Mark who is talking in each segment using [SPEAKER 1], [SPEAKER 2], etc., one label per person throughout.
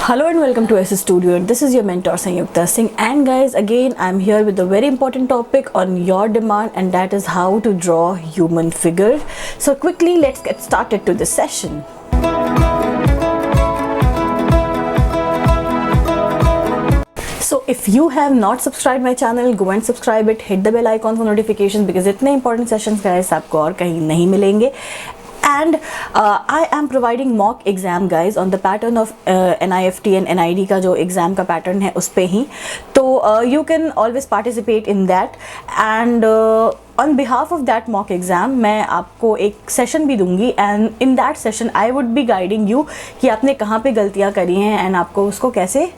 [SPEAKER 1] Hello and welcome to SS Studio. This is your mentor Sanyukta Singh, and guys, again I'm here with a very important topic on your demand, and that is how to draw human figure. So quickly let's get started to this session. So if you have not subscribed my channel, go and subscribe it, hit the bell icon for notifications because इतने important sessions guys आपको और कहीं नहीं मिलेंगे. And I am providing mock exam guys on the pattern of NIFT and NID का जो exam का pattern है उस पे ही, तो you can always participate in that. And on behalf of that mock exam मैं आपको एक session भी दूंगी, and in that session I would be guiding you कि आपने कहाँ पे गलतियाँ करी हैं and आपको उसको कैसे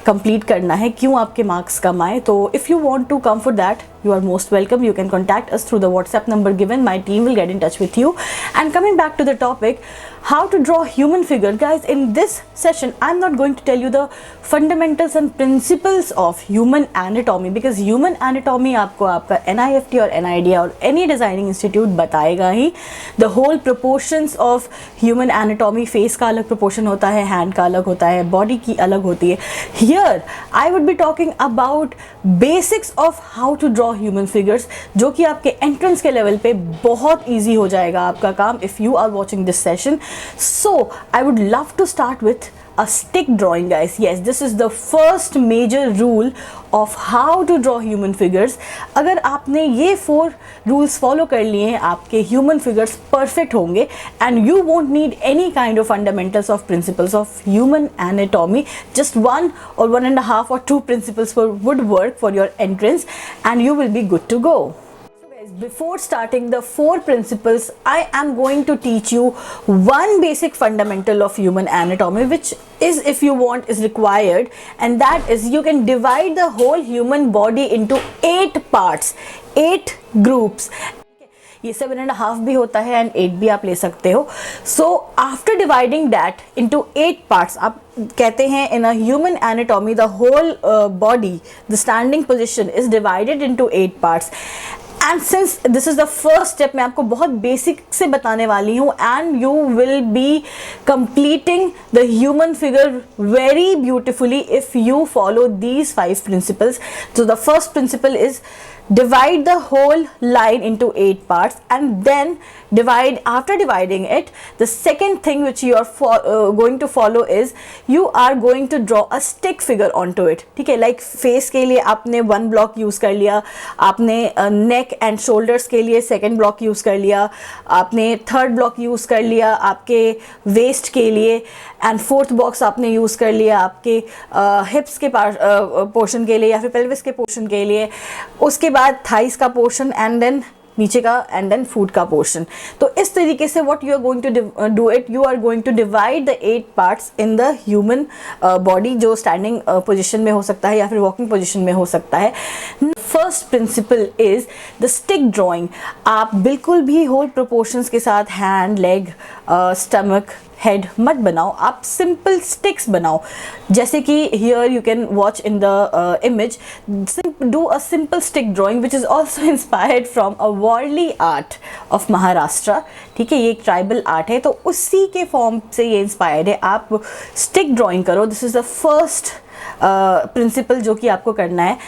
[SPEAKER 1] complete करना है, क्यों आपके marks कम आए. तो if you want to come for that, you are most welcome. You can contact us through the WhatsApp number given. My team will get in touch with you. And coming back to the topic, how to draw human figure, guys. In this session I'm not going to tell you the fundamentals and principles of human anatomy, because human anatomy आपको आपका NIFT और NID और any designing institute बताएगा ही. The whole proportions of human anatomy, face का अलग proportion होता है, hand का अलग होता है, body की अलग होती है. Here I would be talking about basics of how to draw human figures, जो कि आपके entrance के level पे बहुत easy हो जाएगा आपका काम if you are watching this session. So I would love to start with a stick drawing guys. Yes, this is the first major rule of how to draw human figures. अगर आपने ये 4 rules follow कर लिए हैं, आपके human figures perfect होंगे and you won't need any kind of fundamentals of principles of human anatomy. Just 1 or 1.5 or 2 principles would work for your entrance and you will be good to go. Before starting the 4 principles, I am going to teach you one basic fundamental of human anatomy, which is, if you want, is required, and that is you can divide the whole human body into 8 parts, 8 groups. ये 7.5 भी होता है and 8 भी आप ले सकते हो. So after dividing that into 8 parts, आप कहते हैं in a human anatomy the whole body, the standing position is divided into 8 parts. And since this is the first step, मैं आपको बहुत basic से बताने वाली हूँ and you will be completing the human figure very beautifully if you follow these 5 principles. So the first principle is divide the whole line into 8 parts, and then after dividing it, the second thing which you are going to follow is you are going to draw a stick figure onto it. ठीक है, like face के लिए आपने 1 block use कर लिया, आपने neck and shoulders के लिए 2nd block यूज़ कर लिया, आपने 3rd block यूज़ कर लिया आपके waist के लिए, and 4th box आपने यूज़ कर लिया आपके hips के पोर्शन के लिए या फिर pelvis के पोर्शन के लिए, उसके बाद thighs का पोर्शन and then नीचे का and then foot का पोर्शन. तो इस तरीके से what you are going to do it, you are going to divide the 8 parts in the human body, जो standing position में हो सकता है या फिर walking position में हो सकता है. First principle is the stick drawing. आप बिल्कुल भी whole proportions के साथ hand, leg, stomach, हेड मत बनाओ, आप सिंपल स्टिक्स बनाओ. जैसे कि here you can watch in the image, do a simple stick drawing which is also inspired from a worldly art of Maharashtra. ठीक है, ये एक ट्राइबल आर्ट है, तो उसी के फॉर्म से ये इंस्पायर्ड है. आप स्टिक ड्राइंग करो. This is the first principle जो कि आपको करना है.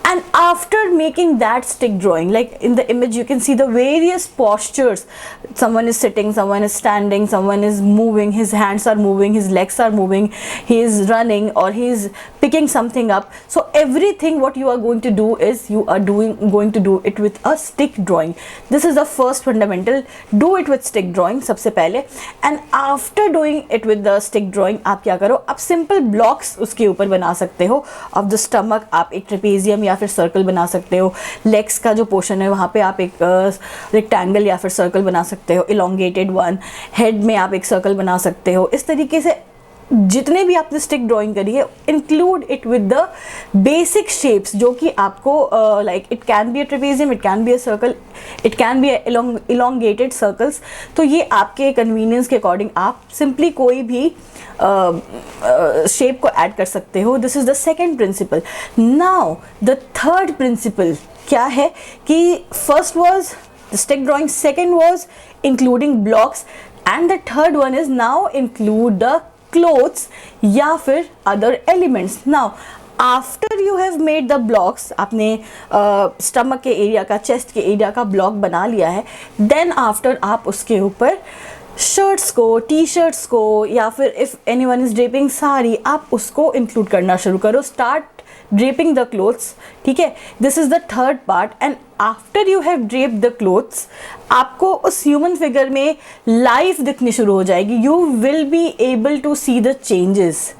[SPEAKER 1] And after making that stick drawing, like in the image you can see the various postures. Someone is sitting, someone is standing, someone is moving, his hands are moving, his legs are moving, he is running or he is picking something up. So everything what you are going to do is you are going to do it with a stick drawing. This is the first fundamental. Do it with stick drawing सबसे पहले. And after doing it with the stick drawing, आप क्या करो, आप simple blocks उसके ऊपर बना सकते हो. of the stomach आप एक trapezium या फिर सर्कल बना सकते हो. लेग्स का जो पोर्शन है वहाँ पे आप एक रेक्टेंगल या फिर सर्कल बना सकते हो, इलोंगेटेड वन. हेड में आप एक सर्कल बना सकते हो. इस तरीके से जितने भी आपने स्टिक ड्राइंग करी है, include it with the basic shapes जो कि आपको like it can be a trapezium, it can be a circle, it can be elongated circles. तो ये आपके कन्वीनियंस के अकॉर्डिंग आप सिंपली कोई भी शेप को ऐड कर सकते हो. This is the second principle. Now the third principle क्या है कि first was the stick drawing, second was including blocks, and the third one is now include the clothes या फिर other elements. Now after you have made the blocks, आपने stomach के area का, chest के area का block बना लिया है, देन आफ्टर आप उसके ऊपर शर्ट्स को, टी शर्ट्स को, या फिर if anyone is draping sari, आप उसको इंक्लूड करना शुरू करो. Start draping the clothes. ठीक है, this is the third part. And after you have drape the clothes, आपको उस ह्यूमन फिगर में लाइफ दिखनी शुरू हो जाएगी. You will be able to see the changes.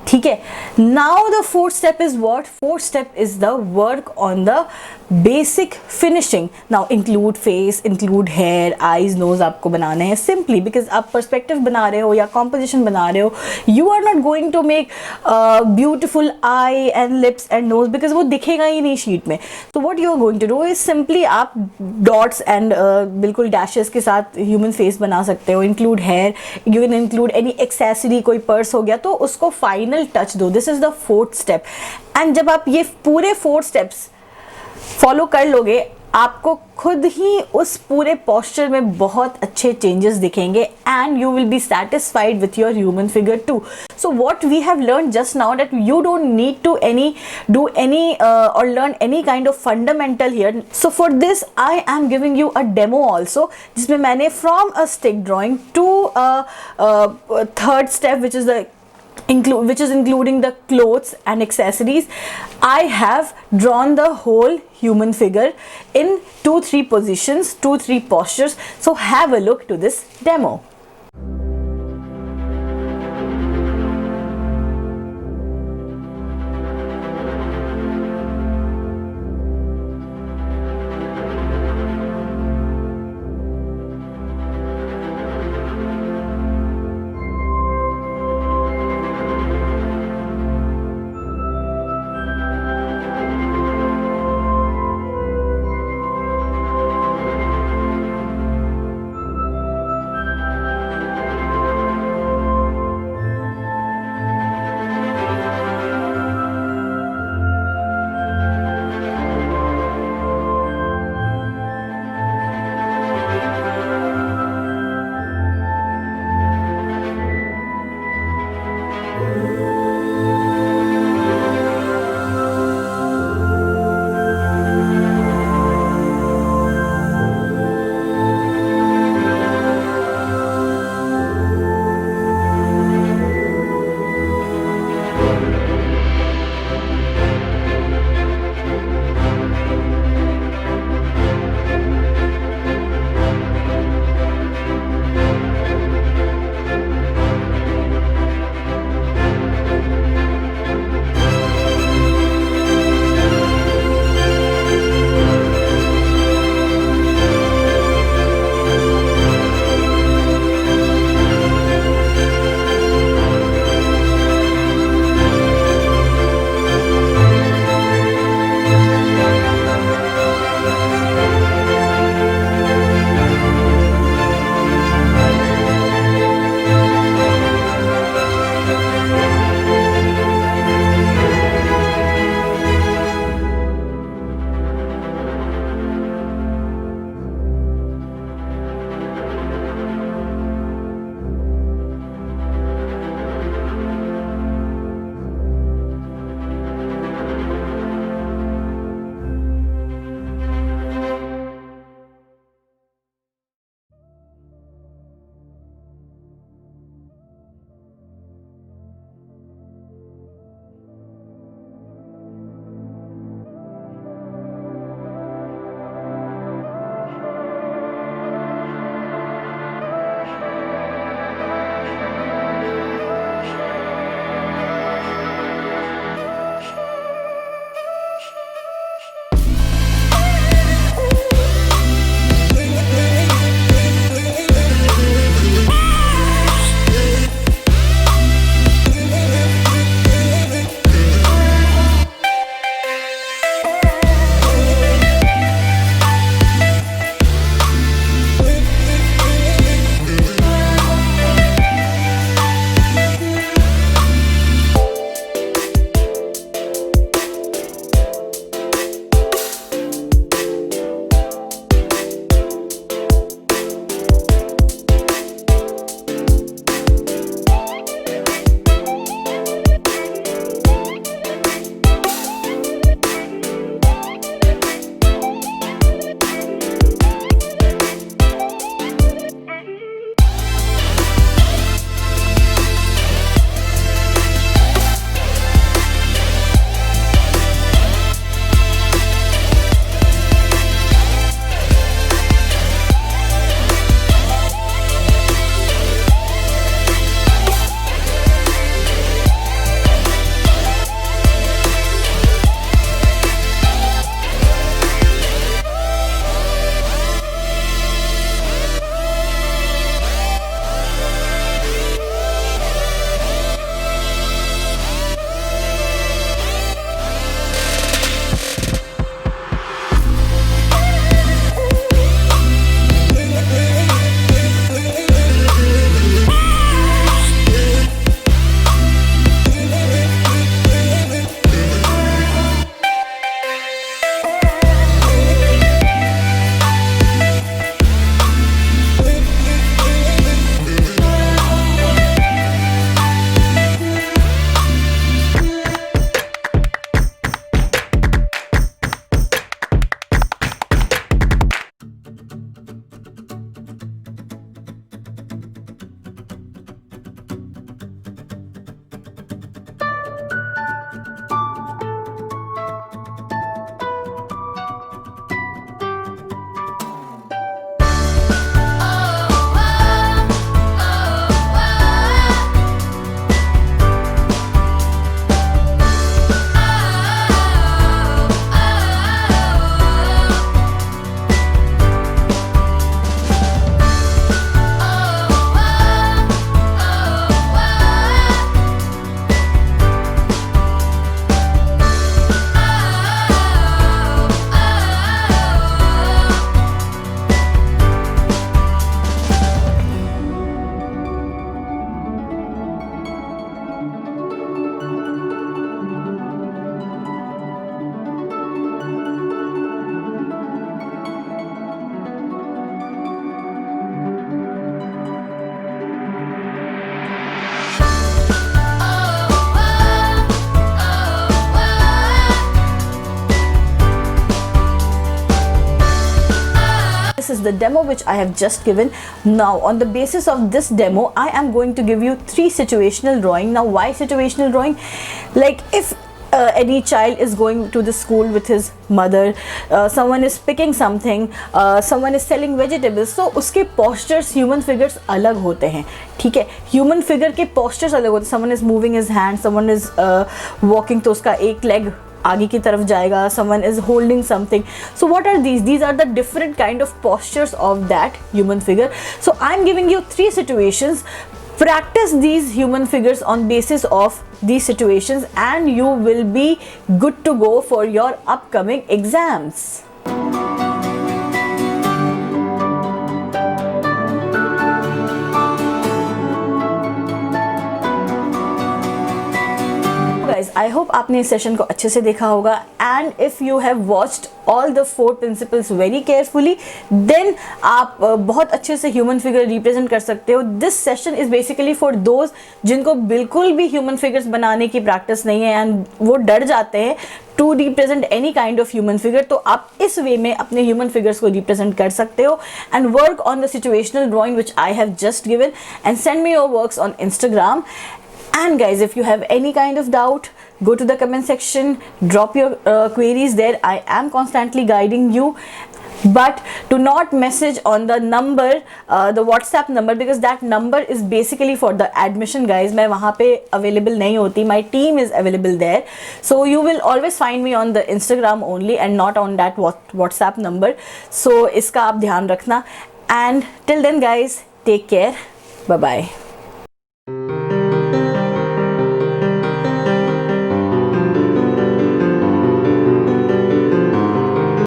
[SPEAKER 1] ठीक है. Now the fourth step is what? Fourth step is the work on the basic finishing. Now include face, include hair, eyes, nose आपको बनाने हैं simply because आप perspective बना रहे हो या कॉम्पोजिशन बना रहे हो. You are not going to make beautiful eye and lips and nose because वो दिखेगा ही नहीं शीट में. तो what you are going to do is simply आप डॉट्स एंड बिल्कुल डैशेस के साथ ह्यूमन फेस बना सकते हो. Include hair, you can include any accessory, कोई पर्स हो गया तो उसको फाइनल टच दो. This is the fourth step. And जब आप ये पूरे 4 स्टेप्स फॉलो कर लोगे, आपको खुद ही उस पूरे पोस्चर में बहुत अच्छे चेंजेस दिखेंगे and you will B satisfied with your human figure too. So what we have learned just now that you don't need to do any or learn any kind of fundamental here. So for this I am giving you a demo also, जिसमें मैंने from a stick drawing to a third step which is including the clothes and accessories, I have drawn the whole human figure in 2-3 positions, 2-3 postures. So have a look to this demo. the demo which I have just given. Now on the basis of this demo, I am going to give you 3 situational drawing. Now why situational drawing? Like if any child is going to the school with his mother, someone is picking something, someone is selling vegetables, so उसके postures human figures अलग होते हैं, ठीक है. Human figure के postures अलग होते हैं. Someone is moving his hand, someone is walking, तो उसका एक leg आगे की तरफ जाएगा, someone is holding something. So what are these? These are the different kind of postures of that human figure. So I'm giving you 3 situations. Practice these human figures on basis of these situations and you will be good to go for your upcoming exams. Guys, I hope आपने इस session को अच्छे से देखा होगा and if you have watched all the 4 principles very carefully, then आप बहुत अच्छे से human figure represent कर सकते हो. This session is basically for those जिनको बिल्कुल भी human figures बनाने की practice नहीं है and वो डर जाते हैं to represent any kind of human figure. तो आप इस way में अपने human figures को represent कर सकते हो and work on the situational drawing which I have just given and send me your works on Instagram. And guys, if you have any kind of doubt, go to the comment section, drop your queries there. I am constantly guiding you, but do not message on the number, the WhatsApp number, because that number is basically for the admission guys. मैं वहाँ पे available नहीं होती. My team is available there, so you will always find me on the Instagram only and not on that WhatsApp number. So इसका आप ध्यान रखना. And till then guys, take care. Bye bye.